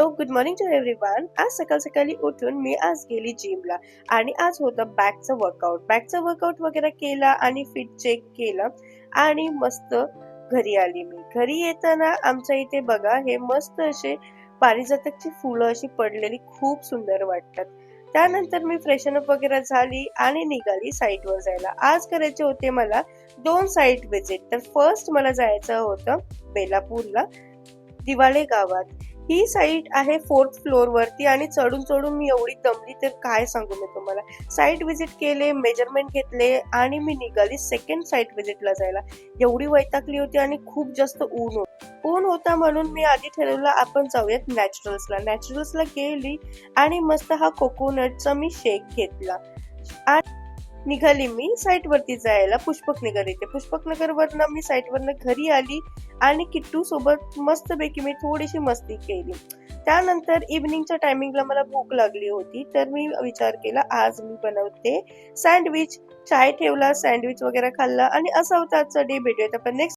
Hello, good morning to everyone. आज सकाळी उठून मी आज गेली जिमला आणि आज होतं बॅकचं वर्कआउट वगैरे केला आणि फिट चेक केलं आणि मस्त घरी आली. मी घरी येताना आमच्या इथे बघा हे मस्त असे पारिजातकची फुलं अशी पडलेली खूप सुंदर वाटतात. त्यानंतर मी फ्रेशन अप वगैरे झाली आणि निघाली साईटवर जायला. आज करायचे होते मला 2 साईट व्हिजिट. तर फर्स्ट मला जायचं होतं बेलापूरला, दिवाळे गावात. ही साईट आहे 4th फ्लोअर वरती आणि चढून चढून मी एवढी दमली तर काय सांगू मी तुम्हाला. साईट व्हिजिट केले, मेजरमेंट घेतले आणि मी निघाली सेकंड साईट व्हिजिटला जायला. एवढी वैतागली होती आणि खूप जास्त ऊन होता म्हणून मी आधी ठरवलं आपण जाऊयात नॅचरल्सला गेली आणि मस्त हा कोकोनटचा मी शेक घेतला आणि निघाली मी साईट वरती जायला. पुष्पकनगर इथे पुष्पकनगरवरनं मी साईट वरनं घरी आली आणि किट्टू सोबत मस्तपैकी मी थोडीशी मस्ती केली. त्यानंतर इव्हनिंगच्या टायमिंगला मला भूक लागली होती तर मी विचार केला आज मी बनवते सँडविच. चाय ठेवला, सँडविच वगैरे खाल्ला आणि असा होता आजचा डे. भेटूयात आपण नेक्स्ट